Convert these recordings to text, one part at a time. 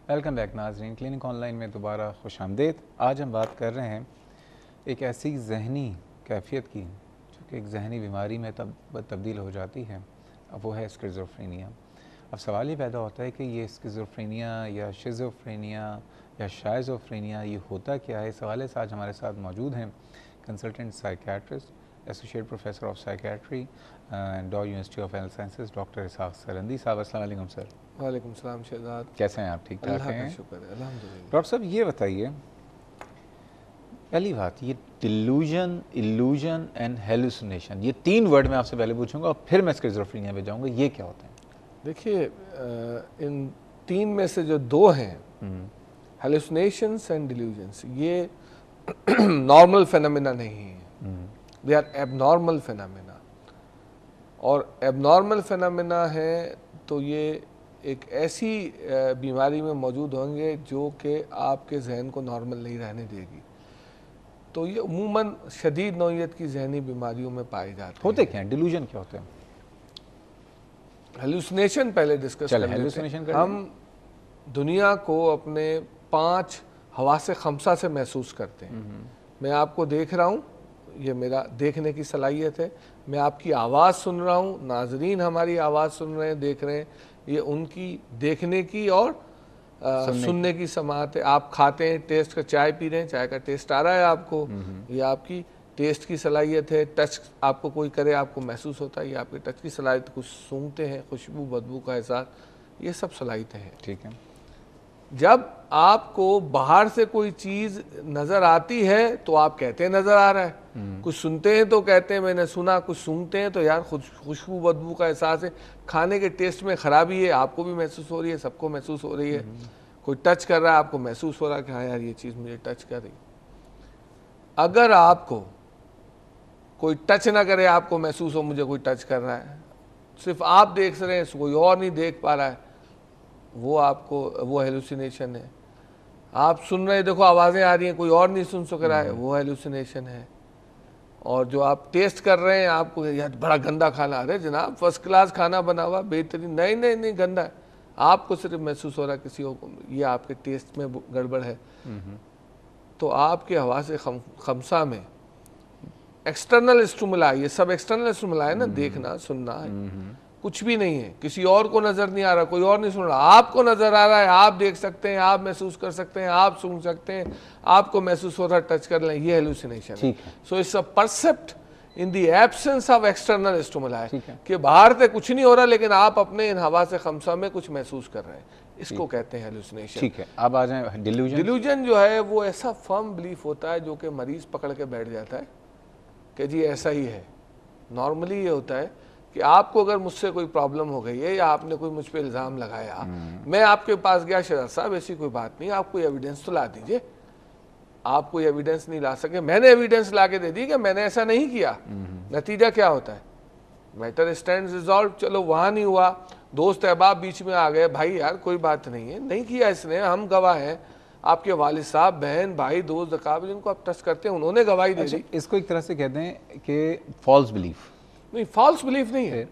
Welcome back नाजरीन, clinic online में दोबारा खुश आमदीद। आज हम बात कर रहे हैं एक ऐसी जहनी कैफियत की जो कि एक जहनी बीमारी में तब्दील हो जाती है। अब वो है स्किज़ोफ्रेनिया। अब सवाल ये पैदा होता है कि ये स्किज़ोफ्रेनिया या शिज़ोफ्रेनिया या शाइज़ोफ्रेनिया ये होता क्या है। इस हवाले से आज हमारे साथ मौजूद हैं consultant psychiatrist, associate professor of psychiatry and Dow university of health sciences, doctor Ishaq Sarandi साहब। अस्सलाम वालेकुम सर। वालेकुम सलाम शहजाद, कैसे हैं आप? ठीक ठाक अल्लाह का हैं? शुक्र है, अल्हम्दुलिल्लाह। डॉक्टर साहब ये बताइए, पहली बात, ये डिल्यूजन, इल्यूजन एंड हेलुसिनेशन, ये तीन वर्ड मैं आपसे पहले पूछूंगा और फिर मैं स्किज़ोफ्रेनिया पे जाऊंगा, ये क्या होते हैं? देखिए, इन तीन में से जो दो हैं, हेलुसिनेशंस एंड डिल्यूजन्स, ये नॉर्मल फेनोमेना नहीं है, दे आर एबनॉर्मल फेनोमेना। और एबनॉर्मल फेनोमेना है तो ये एक ऐसी बीमारी में मौजूद होंगे जो कि आपके जहन को नॉर्मल नहीं रहने देगी। तो ये उमूमन शदीद नौइयत की जहनी बीमारियों में पाए जाते हैं। होते क्या हैं? डिल्यूजन क्या होते हैं? हेलुसिनेशन पहले डिस्कस कर लेते हैं। हम दुनिया को अपने 5 हवासे खमसा से महसूस करते हैं। मैं आपको देख रहा हूँ, ये मेरा देखने की सलाहियत है। मैं आपकी आवाज़ सुन रहा हूँ, नाजरीन हमारी आवाज़ सुन रहे हैं, देख रहे हैं, ये उनकी देखने की और सुनने की समात है। आप खाते हैं, टेस्ट का चाय पी रहे हैं, चाय का टेस्ट आ रहा है आपको, ये आपकी टेस्ट की सलाहियत है। टच आपको कोई करे, आपको महसूस होता है, ये आपके टच की सलाहियत। कुछ सूंघते हैं, खुशबू बदबू का एहसास, ये सब सलाहियतें हैं। ठीक है। जब आपको बाहर से कोई चीज़ नज़र आती है तो आप कहते हैं नज़र आ रहा है, कुछ सुनते हैं तो कहते हैं मैंने सुना, कुछ सूंघते हैं तो यार खुशबू बदबू का एहसास है। खाने के टेस्ट में ख़राबी है, आपको भी महसूस हो रही है, सबको महसूस हो रही है। कोई टच कर रहा है, आपको महसूस हो रहा है कि हाँ यार ये चीज़ मुझे टच कर रही। अगर आपको कोई टच ना करे, आपको महसूस हो मुझे कोई टच कर रहा है, सिर्फ आप देख रहे हैं, कोई और नहीं देख पा रहा है, वो हेलुसिनेशन है। आप सुन रहे हैं, देखो आवाज़ें आ रही हैं, कोई और नहीं सुन सक रहा है, वो हेलुसिनेशन है। और जो आप टेस्ट कर रहे हैं, आपको यार बड़ा गंदा खाना, अरे जनाब फर्स्ट क्लास खाना बना हुआ, बेहतरीन, नहीं नहीं नहीं गंदा है, आपको सिर्फ महसूस हो रहा है किसी को ये आपके टेस्ट में गड़बड़ है। तो आपके हवासे खमसा में एक्सटर्नल स्टिमुला, ये सब एक्सटर्नल स्टिमुला है ना, देखना सुनना है, कुछ भी नहीं है। किसी और को नजर नहीं आ रहा, कोई और नहीं सुन रहा, आपको नजर आ रहा है, आप देख सकते हैं, आप महसूस कर सकते हैं, आप सुन सकते हैं, आपको महसूस हो रहा है, टच कर लें, ये हेलुसिनेशन है। So it's a percept in the absence of external stimuli है कि बाहर से कुछ नहीं हो रहा, लेकिन आप अपने इन हवा से खमसा में कुछ महसूस कर रहे हैं, इसको कहते हैं हेलुसिनेशन। ठीक है, अब आ जाए डिल्यूजन। डिल्यूजन जो है वो ऐसा फर्म बिलीफ होता है जो कि मरीज पकड़ के बैठ जाता है कि जी ऐसा ही है। नॉर्मली ये होता है कि आपको अगर मुझसे कोई प्रॉब्लम हो गई है या आपने कोई मुझ पर इल्ज़ाम लगाया, मैं आपके पास गया, शहजाद साहब ऐसी कोई बात नहीं, आप कोई एविडेंस तो ला दीजिए। आप कोई एविडेंस नहीं ला सके, मैंने एविडेंस ला के दे दी कि मैंने ऐसा नहीं किया। नतीजा क्या होता है? Matter stands resolve. चलो वहाँ नहीं हुआ, दोस्त अहबाब बीच में आ गए, भाई यार कोई बात नहीं है, नहीं किया इसने, हम गवाह हैं, आपके वालिद साहब, बहन, भाई, दोस्त, अकाब जिनको आप टच करते हैं, उन्होंने गवाही दे दी। इसको एक तरह से कहते हैं कि फॉल्स बिलीफ। नहीं, फॉल्स बिलीफ नहीं है।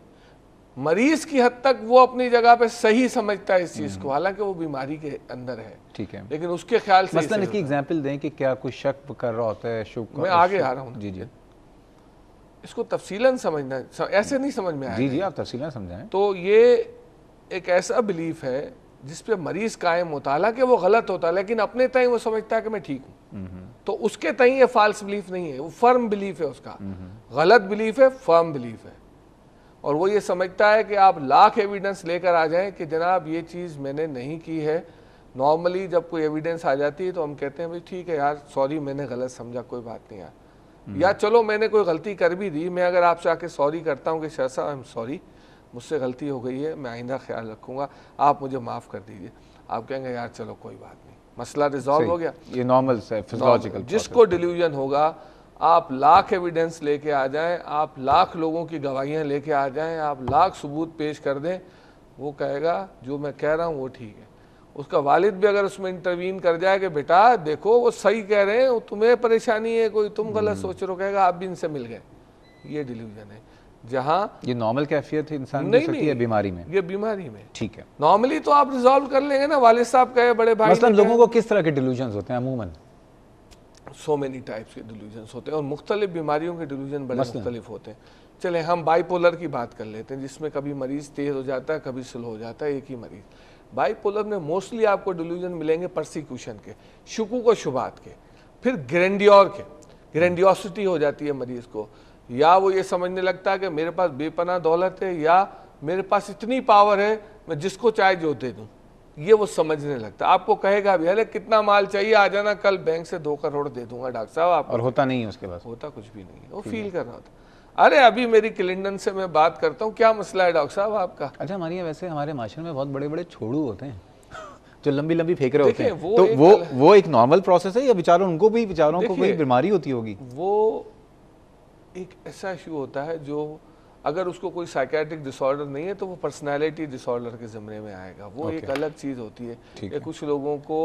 मरीज की हद तक वो अपनी जगह पे सही समझता है इस चीज को, हालांकि वो बीमारी के अंदर है। ठीक है, लेकिन उसके ख्याल से मसलन इसकी एग्जांपल दें कि क्या कोई शक कर रहा होता है, शुक। मैं आगे आ रहा हूँ, जी जी, इसको तफसीलन समझना, ऐसे नहीं समझ में आया। जी जी, आप तफसीलन समझाएं। तो ये एक ऐसा बिलीफ है जिस पे मरीज कायम होता है, हालांकि वो गलत होता है, लेकिन अपने तय वो समझता है कि मैं ठीक हूँ। तो उसके तय ये फॉल्स बिलीफ नहीं है, वो फर्म बिलीफ है उसका। गलत बिलीफ है, फर्म बिलीफ है। और वो ये समझता है कि आप लाख एविडेंस लेकर आ जाएं कि जनाब ये चीज़ मैंने नहीं की है। नॉर्मली जब कोई एविडेंस आ जाती है तो हम कहते हैं भाई ठीक है यार, सॉरी मैंने गलत समझा, कोई बात नहीं यार, या चलो मैंने कोई गलती कर भी दी, मैं अगर आपसे आके सॉरी करता हूँ कि शाह साहब आई एम सॉरी, मुझसे गलती हो गई है, मैं आइंदा ख्याल रखूँगा, आप मुझे माफ़ कर दीजिए, आप कहेंगे यार चलो कोई बात नहीं, मसला रिजॉल्व हो गया। ये नॉर्मल फिजियोलॉजिकल। जिसको डिल्यूजन होगा, आप लाख एविडेंस लेके आ जाएं, आप लाख लोगों की गवाहियां लेके आ जाएं, आप लाख सबूत पेश कर दें, वो कहेगा जो मैं कह रहा हूँ वो ठीक है। उसका वालिद भी अगर उसमें इंटरवीन कर जाए कि बेटा देखो वो सही कह रहे हैं, तुम्हें परेशानी है, कोई तुम गलत सोच रहे हो, कहेगा आप भी इनसे मिल गए। ये डिल्यूजन है। जहाँ ये नॉर्मल कैफियत इंसान की नहीं, हो सकती है बीमारी में? ये बीमारी में ठीक है। नॉर्मली तो आप रिजॉल्व कर लेंगे ना, वालिद साहब कहे, बड़े भाई मतलब लोगों को किस तरह के डिल्यूजन्स होते हैं अमूमन? सो मेनी टाइप्स के डिल्यूजन्स होते हैं और मुख्तलिफ बीमारियों के डिल्यूजन बड़े मुख्तलिफ होते हैं। चले हम बाइपोलर की बात कर लेते हैं, जिसमें कभी मरीज तेज हो जाता है, कभी स्लो हो जाता है, एक ही मरीज। बाइपोलर में मोस्टली आपको डिल्यूजन मिलेंगे परसिक्यूशन के, शुकूक व शुबात के, फिर ग्रैंडियोर के, ग्रैंडियोसिटी हो जाती है मरीज को, या वो ये समझने लगता है कि मेरे पास बेपनाह दौलत है, या मेरे पास इतनी पावर है मैं जिसको चाहे जो दे दूं, ये वो समझने लगता है। आपको कहेगा भी अरे कितना माल चाहिए, आ जाना, कल बैंक से 2 करोड़ दे दूंगा डॉक्टर साहब आपको, और होता नहीं है उसके पास, होता कुछ भी नहीं है, वो फील कर रहा होता। अरे अभी मेरी क्लिंटन से मैं बात करता हूँ, क्या मसला है डॉक्टर साहब आपका? अच्छा हमारे वैसे हमारे माशरे में बहुत बड़े बड़े छोड़ू होते हैं जो लंबी लंबी फेंक रहे होते हैं, तो वो एक नॉर्मल प्रोसेस है या बेचारों को कोई बीमारी होती होगी? वो एक ऐसा इशू होता है जो अगर उसको कोई साइकेट्रिक डिसऑर्डर नहीं है तो वो पर्सनालिटी डिसऑर्डर के ज़मरे में आएगा, वो एक अलग चीज़ होती है। कुछ लोगों को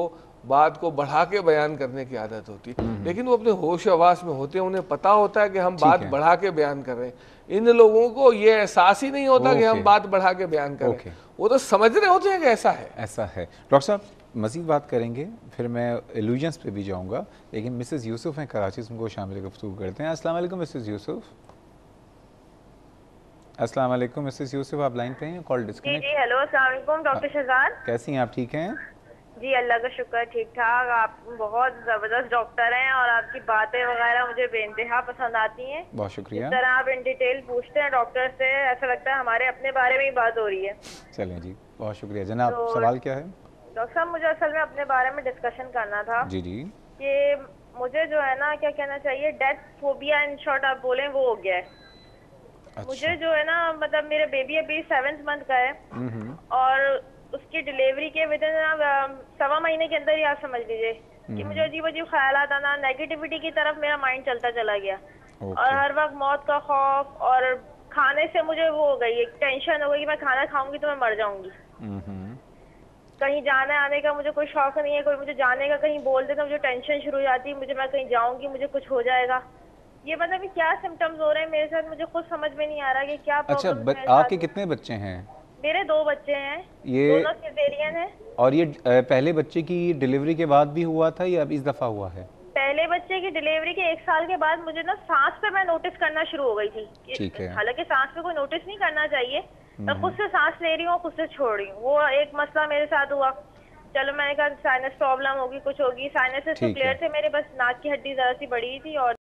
बात को बढ़ा के बयान करने की आदत होती है, लेकिन वो अपने होश आवास में होते हैं, उन्हें पता होता है कि हम बात बढ़ा के बयान कर रहे हैं। इन लोगों को ये एहसास ही नहीं होता कि हम बात बढ़ा के बयान कर रहे हैं, वो तो समझ रहे होते हैं कि ऐसा है। ऐसा है। डॉक्टर साहब मज़ीद बात करेंगे, फिर मैं इल्यूजन्स पे भी जाऊंगा, लेकिन मिसेस यूसुफ हैं कराची से, उनको शामिल गुफ्तगू करते हैं। अस्सलाम वालेकुम मिसेस यूसुफ। अस्सलाम वालेकुम मिसेस यूसुफ, आप लाइन पे हैं, कॉल डिस्कनेक्ट। जी हेलो, अस्सलाम वालेकुम डॉक्टर शहजाद, कैसी हैं आप? ठीक हैं जी अल्लाह का शुक्र, ठीक ठाक। आप बहुत ज़बरदस्त डॉक्टर हैं और आपकी बातें वगैरह मुझे बेइंतहा पसंद आती हैं। बहुत शुक्रिया। इस तरह आप इन डिटेल पूछते हैं डॉक्टर से, ऐसा लगता है हमारे अपने बारे में ही बात हो रही है। चलें जी, बहुत शुक्रिया। जनाब तो, सवाल क्या है? डॉक्टर साहब मुझे असल में अपने बारे में डिस्कशन करना था। जी जी। कि मुझे जो है ना, क्या कहना चाहिए, डेथ फोबिया इन शॉर्ट आप बोलें, वो हो गया है। अच्छा। मुझे जो है ना, मतलब मेरे बेबी अभी 7th मंथ का है और उसकी डिलीवरी के विद इन 1.25 महीने के अंदर ही आप समझ लीजिए कि मुझे अजीब अजीब ख्याल आना, नेगेटिविटी की तरफ मेरा माइंड चलता चला गया और हर वक्त मौत का खौफ, और खाने से मुझे वो हो गई, टेंशन हो गई कि मैं खाना खाऊंगी तो मैं मर जाऊंगी। कहीं जाने आने का मुझे कोई शौक नहीं है, कोई मुझे जाने का कहीं बोल दे तो मुझे टेंशन शुरू हो जाती है, मुझे मैं कहीं जाऊंगी मुझे कुछ हो जाएगा। ये मतलब क्या सिम्टम्स हो रहे हैं मेरे साथ, मुझे खुद समझ में नहीं आ रहा कि क्या प्रॉब्लम है। अच्छा, आपके कितने बच्चे हैं? मेरे 2 बच्चे हैं, ये दोनों सिजेरियन हैं। और ये पहले बच्चे की डिलीवरी के बाद भी हुआ था या अब इस दफा हुआ है? पहले बच्चे की डिलीवरी के 1 साल के बाद मुझे ना सांस पे मैं नोटिस करना शुरू हो गई थी। ठीक है। हालांकि सांस पे कोई नोटिस नहीं करना चाहिए, मैं खुद से सांस ले रही हूँ, खुद से छोड़ रही हूँ, वो एक मसला मेरे साथ हुआ। चलो मैंने कहा साइनस प्रॉब्लम होगी, कुछ होगी, साइनस तो क्लियर थे मेरे, बस नाक की हड्डी जरा सी बड़ी थी और